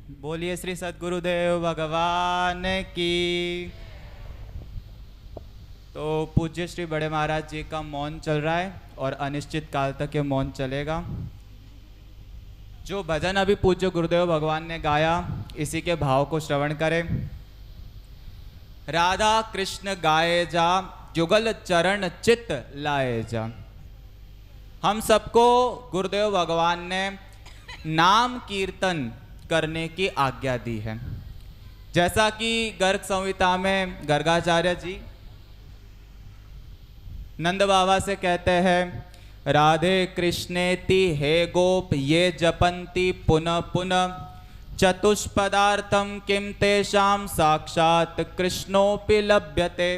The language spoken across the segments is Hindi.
बोलिए श्री सद्गुरुदेव भगवान की। तो पूज्य श्री बड़े महाराज जी का मौन चल रहा है और अनिश्चित काल तक ये मौन चलेगा। जो भजन अभी पूज्य गुरुदेव भगवान ने गाया, इसी के भाव को श्रवण करें। राधा कृष्ण गाए जा, युगल चरण चित लाए जा। हम सबको गुरुदेव भगवान ने नाम कीर्तन करने की आज्ञा दी है। जैसा कि गर्ग संहिता में गर्गाचार्य जी नंद बाबा से कहते हैं, राधे कृष्णेति हे गोप ये जपन्ति पुनः पुनः, चतुष्पदार्थम किम तेषाम साक्षात कृष्णोपि लभ्यते।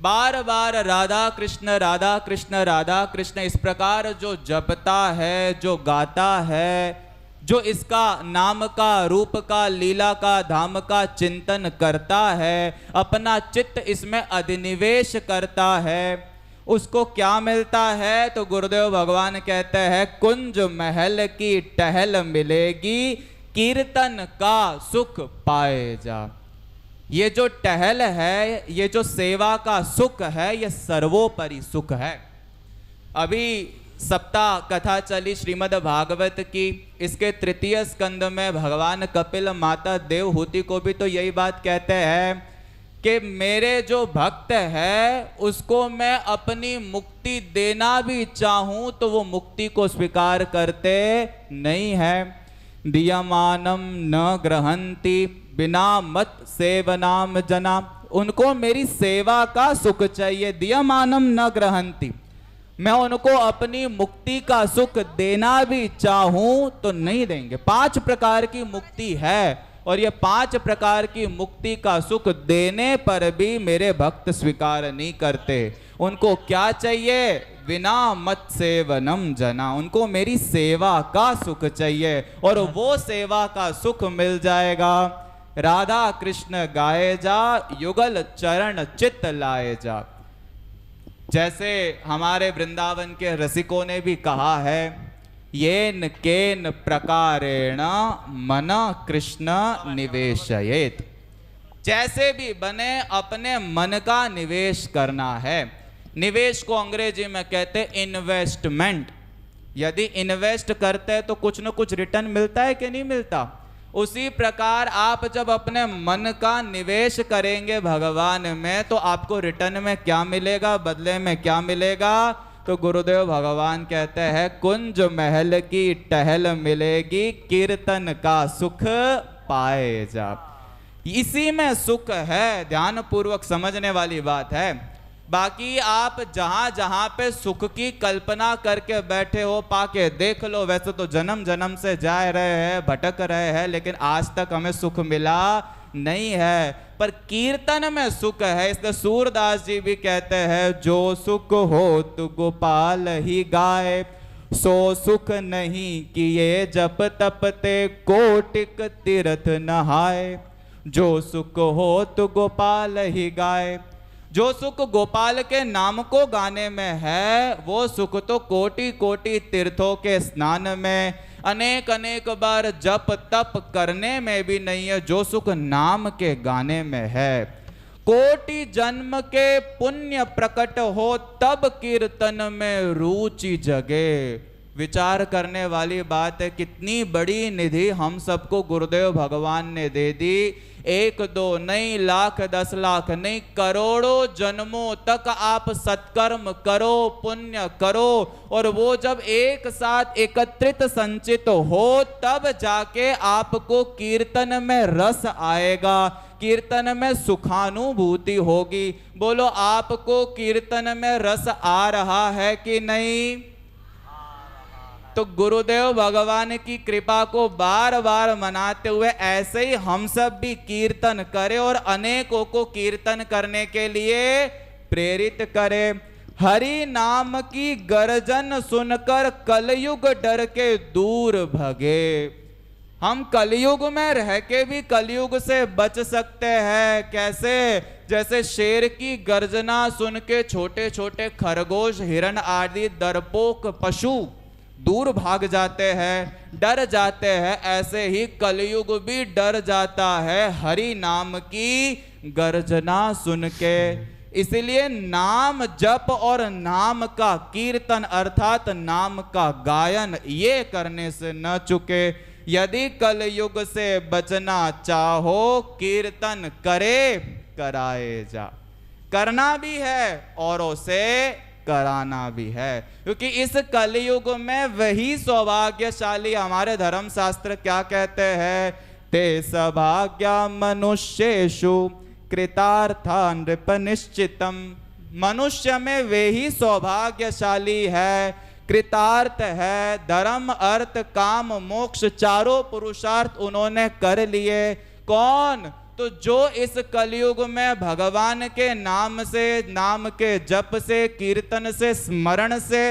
बार बार राधा कृष्ण राधा कृष्ण राधा कृष्ण इस प्रकार जो जपता है, जो गाता है, जो इसका नाम का, रूप का, लीला का, धाम का चिंतन करता है, अपना चित्त इसमें अधिनिवेश करता है, उसको क्या मिलता है? तो गुरुदेव भगवान कहते हैं, कुंज महल की टहल मिलेगी, कीर्तन का सुख पाए जा। ये जो टहल है, ये जो सेवा का सुख है, ये सर्वोपरि सुख है। अभी सप्ताह कथा चली श्रीमद् भागवत की। इसके तृतीय स्कंद में भगवान कपिल माता देवहूति को भी तो यही बात कहते हैं कि मेरे जो भक्त है उसको मैं अपनी मुक्ति देना भी चाहूं तो वो मुक्ति को स्वीकार करते नहीं है। दीयमानम न ग्रहंती बिना मत सेवनाम जना। उनको मेरी सेवा का सुख चाहिए। दीयमानम न ग्रहंती, मैं उनको अपनी मुक्ति का सुख देना भी चाहूं तो नहीं देंगे। 5 प्रकार की मुक्ति है और ये 5 प्रकार की मुक्ति का सुख देने पर भी मेरे भक्त स्वीकार नहीं करते। उनको क्या चाहिए? बिना मत सेवनम जना। उनको मेरी सेवा का सुख चाहिए और वो सेवा का सुख मिल जाएगा। राधा कृष्ण गाए जा, युगल चरण चित लाए जा। जैसे हमारे वृंदावन के रसिकों ने भी कहा है, येन केन प्रकारेण मन कृष्ण निवेशयेत। जैसे भी बने अपने मन का निवेश करना है। निवेश को अंग्रेजी में कहते हैं इन्वेस्टमेंट। यदि इन्वेस्ट करते हैं तो कुछ न कुछ रिटर्न मिलता है कि नहीं मिलता। उसी प्रकार आप जब अपने मन का निवेश करेंगे भगवान में तो आपको रिटर्न में क्या मिलेगा, बदले में क्या मिलेगा? तो गुरुदेव भगवान कहते हैं, कुंज महल की टहल मिलेगी, कीर्तन का सुख पाए जा। इसी में सुख है। ध्यान पूर्वक समझने वाली बात है। बाकी आप जहां जहां पे सुख की कल्पना करके बैठे हो, पाके देख लो। वैसे तो जन्म जन्म से जा रहे हैं, भटक रहे हैं, लेकिन आज तक हमें सुख मिला नहीं है। पर कीर्तन में सुख है। इसलिए सूरदास जी भी कहते हैं, जो सुख हो तु गोपाल ही गाए, सो सुख नहीं किए जप तपते कोटिक तीर्थ नहाए। जो सुख हो तु गोपाल ही गाए। जो सुख गोपाल के नाम को गाने में है, वो सुख तो कोटि कोटि तीर्थों के स्नान में, अनेक अनेक बार जप तप करने में भी नहीं है। जो सुख नाम के गाने में है। कोटि जन्म के पुण्य प्रकट हो तब कीर्तन में रुचि जगे। विचार करने वाली बात है। कितनी बड़ी निधि हम सबको गुरुदेव भगवान ने दे दी। 1 2 नहीं, लाख 10 लाख नहीं, करोड़ों जन्मों तक आप सत्कर्म करो, पुण्य करो, और वो जब एक साथ एकत्रित संचित हो तब जाके आपको कीर्तन में रस आएगा, कीर्तन में सुखानुभूति होगी। बोलो, आपको कीर्तन में रस आ रहा है कि नहीं? तो गुरुदेव भगवान की कृपा को बार बार मनाते हुए ऐसे ही हम सब भी कीर्तन करें और अनेकों को कीर्तन करने के लिए प्रेरित करें। हरि नाम की गर्जन सुनकर कलयुग डर के दूर भगे। हम कलयुग में रह के भी कलयुग से बच सकते हैं। कैसे? जैसे शेर की गर्जना सुन के छोटे छोटे खरगोश, हिरण आदि डरपोक पशु दूर भाग जाते हैं, डर जाते हैं, ऐसे ही कलयुग भी डर जाता है हरि नाम की गर्जना सुन के। इसलिए नाम जप और नाम का कीर्तन अर्थात नाम का गायन ये करने से न चुके। यदि कलयुग से बचना चाहो कीर्तन करे कराए जा। करना भी है औरों से कराना भी है, क्योंकि इस कलयुग में वही सौभाग्यशाली, हमारे धर्म शास्त्र क्या कहते हैं, ते सौभाग्य मनुष्येषु कृतार्था नृप निश्चितम। मनुष्य में वे ही सौभाग्यशाली है, कृतार्थ है, धर्म अर्थ काम मोक्ष चारों पुरुषार्थ उन्होंने कर लिए। कौन? तो जो इस कलयुग में भगवान के नाम से, नाम के जप से, कीर्तन से, स्मरण से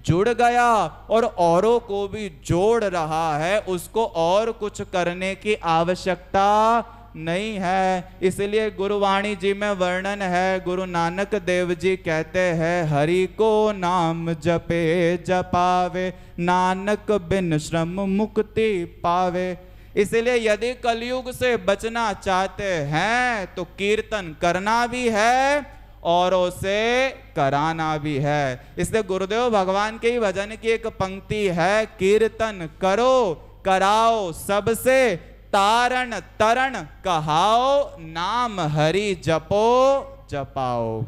जुड़ गया और औरों को भी जोड़ रहा है, उसको और कुछ करने की आवश्यकता नहीं है। इसलिए गुरुवाणी जी में वर्णन है, गुरु नानक देव जी कहते हैं, हरि को नाम जपे जपावे, नानक बिन श्रम मुक्ति पावे। इसलिए यदि कलयुग से बचना चाहते हैं तो कीर्तन करना भी है, औरों से कराना भी है। इसलिए गुरुदेव भगवान के ही भजन की एक पंक्ति है, कीर्तन करो कराओ सबसे, तारण तरण कहाओ, नाम हरि जपो जपाओ।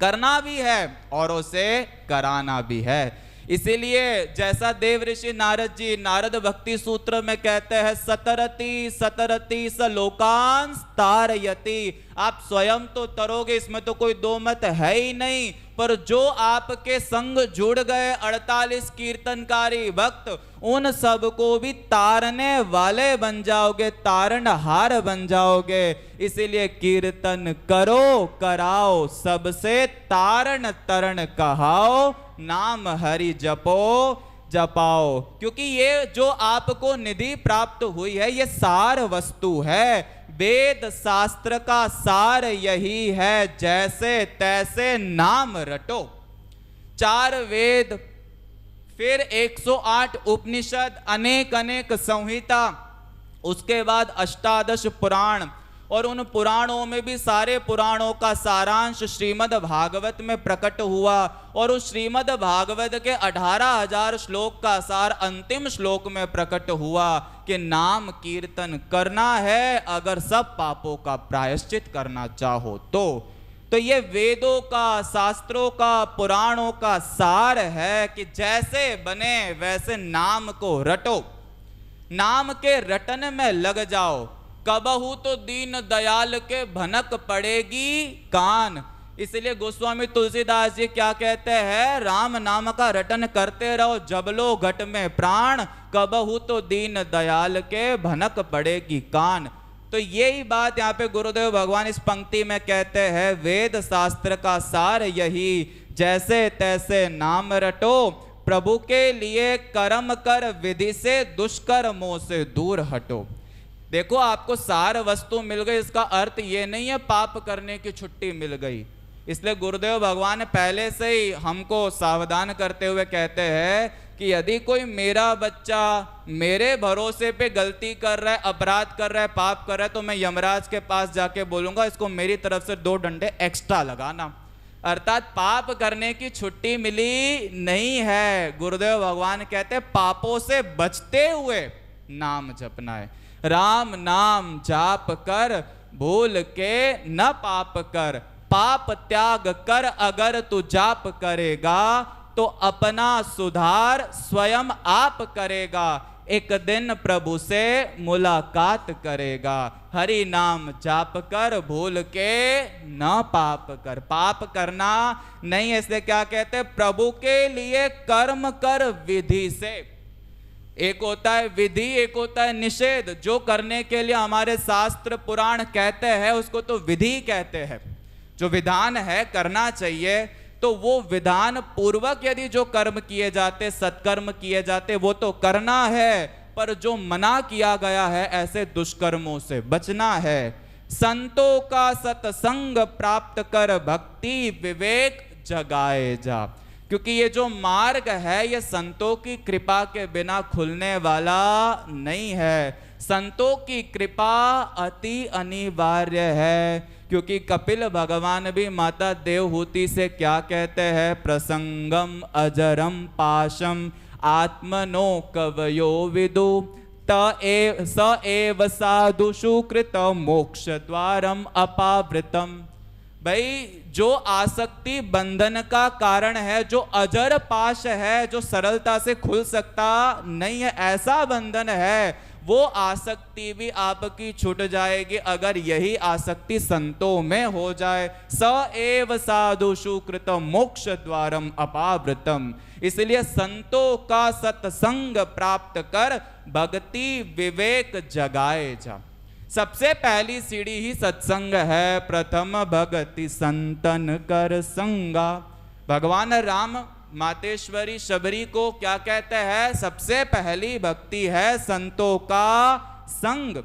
करना भी है औरों से कराना भी है। इसीलिए जैसा देव ऋषि नारद जी नारद भक्ति सूत्र में कहते हैं, सतरति सतरति स लोकांस तारयति। आप स्वयं तो तरोगे, इसमें तो कोई दो मत है ही नहीं, पर जो आपके संग जुड़ गए 48 कीर्तनकारी भक्त, उन सब को भी तारने वाले बन जाओगे, तारणहार बन जाओगे। इसीलिए कीर्तन करो कराओ सबसे, तारण तरण कहाओ, नाम हरि जपो जपाओ। क्योंकि ये जो आपको निधि प्राप्त हुई है ये सार वस्तु है, वेद शास्त्र का सार यही है, जैसे तैसे नाम रटो। 4 वेद, फिर 108 उपनिषद, अनेक अनेक संहिता, उसके बाद 18 पुराण, और उन पुराणों में भी सारे पुराणों का सारांश श्रीमद् भागवत में प्रकट हुआ। और उस श्रीमद् भागवत के 18,000 श्लोक का सार अंतिम श्लोक में प्रकट हुआ कि नाम कीर्तन करना है अगर सब पापों का प्रायश्चित करना चाहो तो ये वेदों का, शास्त्रों का, पुराणों का सार है कि जैसे बने वैसे नाम को रटो, नाम के रटन में लग जाओ। कबहू तो दीन दयाल के भनक पड़ेगी कान। इसलिए गोस्वामी तुलसीदास जी क्या कहते हैं, राम नाम का रटन करते रहो, जब लो घट में प्राण, कबहू तो दीन दयाल के भनक पड़ेगी कान। तो यही बात यहाँ पे गुरुदेव भगवान इस पंक्ति में कहते हैं, वेद शास्त्र का सार यही, जैसे तैसे नाम रटो, प्रभु के लिए कर्म कर विधि से, दुष्कर्मों से दूर हटो। देखो आपको सार वस्तु मिल गई, इसका अर्थ ये नहीं है पाप करने की छुट्टी मिल गई। इसलिए गुरुदेव भगवान पहले से ही हमको सावधान करते हुए कहते हैं कि यदि कोई मेरा बच्चा मेरे भरोसे पे गलती कर रहा है, अपराध कर रहा है, पाप कर रहा है, तो मैं यमराज के पास जाके बोलूंगा इसको मेरी तरफ से 2 डंडे एक्स्ट्रा लगाना। अर्थात पाप करने की छुट्टी मिली नहीं है। गुरुदेव भगवान कहते हैं पापों से बचते हुए नाम जपना है। राम नाम जाप कर, भूल के न पाप कर, पाप त्याग कर अगर तू जाप करेगा तो अपना सुधार स्वयं आप करेगा, एक दिन प्रभु से मुलाकात करेगा। हरि नाम जाप कर, भूल के न पाप कर। पाप करना नहीं है, इसलिए क्या कहते हैं, प्रभु के लिए कर्म कर विधि से। एक होता है विधि, एक होता है निषेध। जो करने के लिए हमारे शास्त्र पुराण कहते हैं उसको तो विधि कहते हैं। जो विधान है करना चाहिए, तो वो विधान पूर्वक यदि जो कर्म किए जाते, सत्कर्म किए जाते, वो तो करना है, पर जो मना किया गया है ऐसे दुष्कर्मों से बचना है। संतों का सत्संग प्राप्त कर, भक्ति विवेक जगाए जा। क्योंकि ये जो मार्ग है ये संतों की कृपा के बिना खुलने वाला नहीं है। संतों की कृपा अति अनिवार्य है, क्योंकि कपिल भगवान भी माता देवहूति से क्या कहते हैं, प्रसंगम अजरम पाशम आत्मनो कवयो विदु स एव साधुषु कृत मोक्ष द्वारम अपावृतम। भाई जो आसक्ति बंधन का कारण है, जो अजर पाश है, जो सरलता से खुल सकता नहीं है, ऐसा बंधन है, वो आसक्ति भी आपकी छूट जाएगी अगर यही आसक्ति संतों में हो जाए। स एव साधुषु कृत मोक्ष द्वारम अपावृतम। इसलिए संतों का सत्संग प्राप्त कर भक्ति विवेक जगाए जा। सबसे पहली सीढ़ी ही सत्संग है। प्रथम भगति संतन कर संगा। भगवान राम मातेश्वरी शबरी को क्या कहते हैं, सबसे पहली भक्ति है संतों का संग।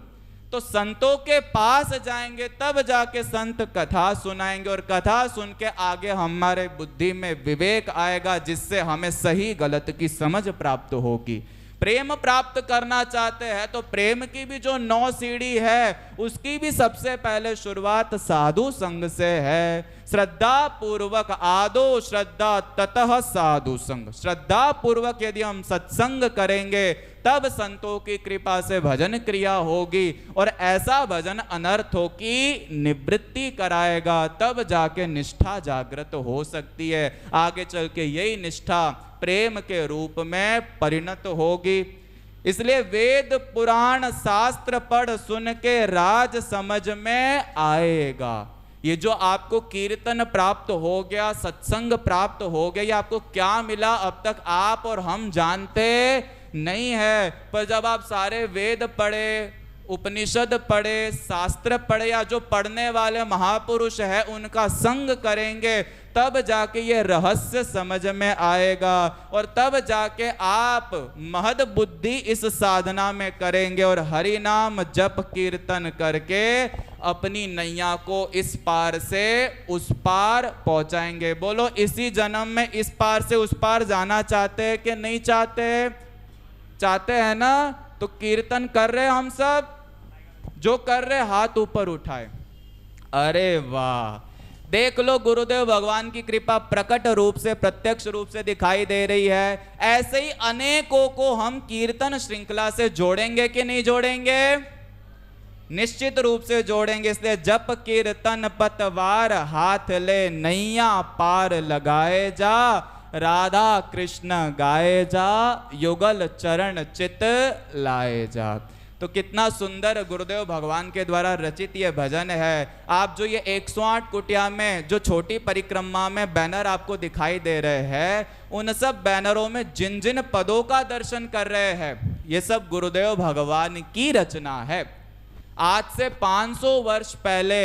तो संतों के पास जाएंगे तब जाके संत कथा सुनाएंगे, और कथा सुन के आगे हमारे बुद्धि में विवेक आएगा, जिससे हमें सही गलत की समझ प्राप्त होगी। प्रेम प्राप्त करना चाहते हैं तो प्रेम की भी जो 9 सीढ़ी है उसकी भी सबसे पहले शुरुआत साधु संग से है। श्रद्धा पूर्वक आदो श्रद्धा ततः साधु संग। श्रद्धा पूर्वक यदि हम सत्संग करेंगे तब संतों की कृपा से भजन क्रिया होगी, और ऐसा भजन अनर्थों की निवृत्ति कराएगा, तब जाके निष्ठा जागृत हो सकती है। आगे चल के यही निष्ठा प्रेम के रूप में परिणत होगी। इसलिए वेद पुराण शास्त्र पढ़ सुन के राज समझ में आएगा। ये जो आपको कीर्तन प्राप्त हो गया, सत्संग प्राप्त हो गया, ये आपको क्या मिला अब तक आप और हम जानते नहीं है। पर जब आप सारे वेद पढ़े, उपनिषद पढ़े, शास्त्र पढ़े, या जो पढ़ने वाले महापुरुष है उनका संग करेंगे, तब जाके ये रहस्य समझ में आएगा, और तब जाके आप महद बुद्धि इस साधना में करेंगे और हरि नाम जप कीर्तन करके अपनी नैया को इस पार से उस पार पहुंचाएंगे। बोलो, इसी जन्म में इस पार से उस पार जाना चाहते हैं कि नहीं चाहते? चाहते हैं ना? तो कीर्तन कर रहे हम सब, जो कर रहे हाथ ऊपर उठाए। अरे वाह, देख लो गुरुदेव भगवान की कृपा प्रकट रूप से, प्रत्यक्ष रूप से दिखाई दे रही है। ऐसे ही अनेकों को हम कीर्तन श्रृंखला से जोड़ेंगे कि नहीं जोड़ेंगे? निश्चित रूप से जोड़ेंगे। इसलिए जप कीर्तन पतवार हाथ ले नैया पार लगाए जा, राधा कृष्ण गाए जा, युगल चरण चित लाए जा। तो कितना सुंदर गुरुदेव भगवान के द्वारा रचित ये भजन है। आप जो ये 108 कुटिया में जो छोटी परिक्रमा में बैनर आपको दिखाई दे रहे हैं, उन सब बैनरों में जिन जिन पदों का दर्शन कर रहे हैं, ये सब गुरुदेव भगवान की रचना है। आज से 500 वर्ष पहले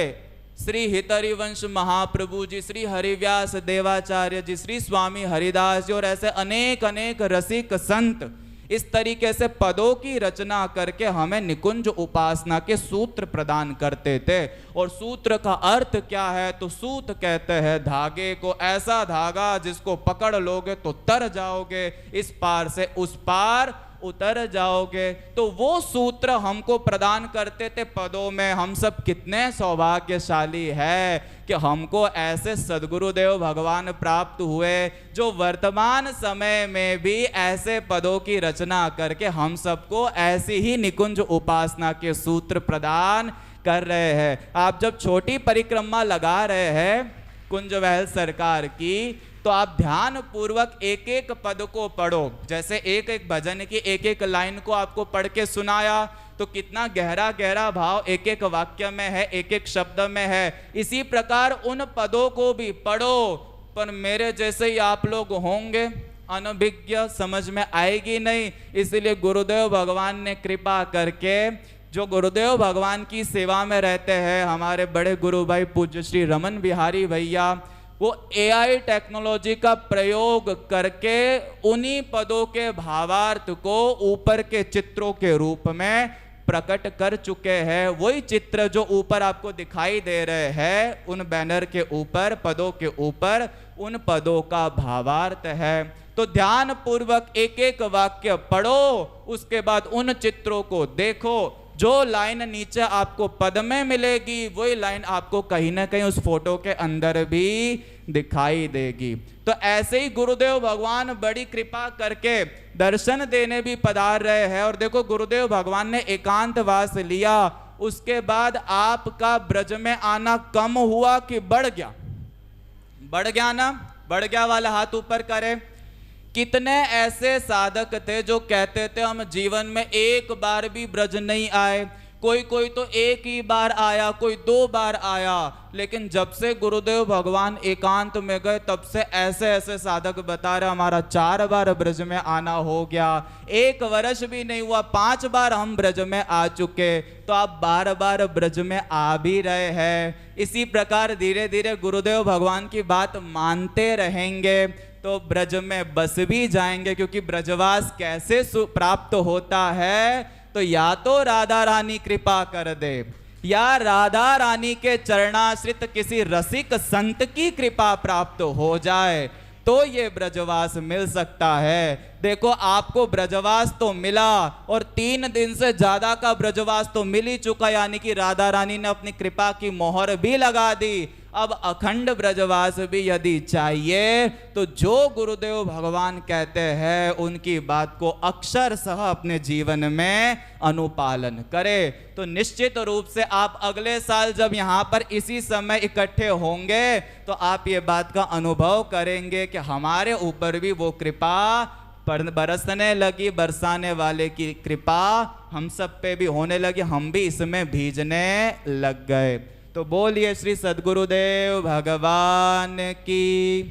श्री हितरिवंश महाप्रभु जी, श्री हरिव्यास देवाचार्य जी, श्री स्वामी हरिदास जी और ऐसे अनेक अनेक रसिक संत इस तरीके से पदों की रचना करके हमें निकुंज उपासना के सूत्र प्रदान करते थे। और सूत्र का अर्थ क्या है? तो सूत कहते हैं धागे को, ऐसा धागा जिसको पकड़ लोगे तो तर जाओगे, इस पार से उस पार उतर जाओगे। तो वो सूत्र हमको प्रदान करते थे पदों में। हम सब कितने सौभाग्यशाली है कि हमको ऐसे सद्गुरुदेव भगवान प्राप्त हुए, जो वर्तमान समय में भी ऐसे पदों की रचना करके हम सबको ऐसी ही निकुंज उपासना के सूत्र प्रदान कर रहे हैं। आप जब छोटी परिक्रमा लगा रहे हैं कुंज वहल सरकार की, तो आप ध्यान पूर्वक एक एक पद को पढ़ो। जैसे एक एक भजन की एक एक लाइन को आपको पढ़ के सुनाया, तो कितना गहरा गहरा भाव एक एक वाक्य में है, एक एक शब्द में है। इसी प्रकार उन पदों को भी पढ़ो। पर मेरे जैसे ही आप लोग होंगे, अनभिज्ञ, समझ में आएगी नहीं। इसलिए गुरुदेव भगवान ने कृपा करके, जो गुरुदेव भगवान की सेवा में रहते हैं, हमारे बड़े गुरु भाई पूज्य श्री रमन बिहारी भैया, वो AI टेक्नोलॉजी का प्रयोग करके उन्हीं पदों के भावार्थ को ऊपर के चित्रों के रूप में प्रकट कर चुके हैं। वही चित्र जो ऊपर आपको दिखाई दे रहे हैं, उन बैनर के ऊपर, पदों के ऊपर, उन पदों का भावार्थ है। तो ध्यान पूर्वक एक एक वाक्य पढ़ो, उसके बाद उन चित्रों को देखो। जो लाइन नीचे आपको पद में मिलेगी, वही लाइन आपको कहीं ना कहीं उस फोटो के अंदर भी दिखाई देगी। तो ऐसे ही गुरुदेव भगवान बड़ी कृपा करके दर्शन देने भी पधार रहे हैं। और देखो, गुरुदेव भगवान ने एकांतवास लिया, उसके बाद आपका ब्रज में आना कम हुआ कि बढ़ गया? बढ़ गया ना? बढ़ गया वाला हाथ ऊपर करे। कितने ऐसे साधक थे जो कहते थे हम जीवन में एक बार भी ब्रज नहीं आए, कोई तो एक ही बार आया, कोई 2 बार आया। लेकिन जब से गुरुदेव भगवान एकांत में गए, तब से ऐसे ऐसे साधक बता रहे हमारा 4 बार ब्रज में आना हो गया, 1 वर्ष भी नहीं हुआ 5 बार हम ब्रज में आ चुके। तो आप बार बार ब्रज में आ भी रहे हैं। इसी प्रकार धीरे धीरे गुरुदेव भगवान की बात मानते रहेंगे तो ब्रज में बस भी जाएंगे। क्योंकि ब्रजवास कैसे प्राप्त होता है? तो या तो राधा रानी कृपा कर दे, या राधा रानी के चरणाश्रित किसी रसिक संत की कृपा प्राप्त हो जाए, तो ये ब्रजवास मिल सकता है। देखो, आपको ब्रजवास तो मिला, और 3 दिन से ज्यादा का ब्रजवास तो मिल ही चुका, यानी कि राधा रानी ने अपनी कृपा की मोहर भी लगा दी। अब अखंड ब्रजवास भी यदि चाहिए, तो जो गुरुदेव भगवान कहते हैं उनकी बात को अक्षरशः अपने जीवन में अनुपालन करे। तो निश्चित रूप से आप अगले साल जब यहाँ पर इसी समय इकट्ठे होंगे, तो आप ये बात का अनुभव करेंगे कि हमारे ऊपर भी वो कृपा बरसने लगी, बरसाने वाले की कृपा हम सब पे भी होने लगी, हम भी इसमें भीजने लग गए। तो बोलिए श्री सद्गुरुदेव भगवान की।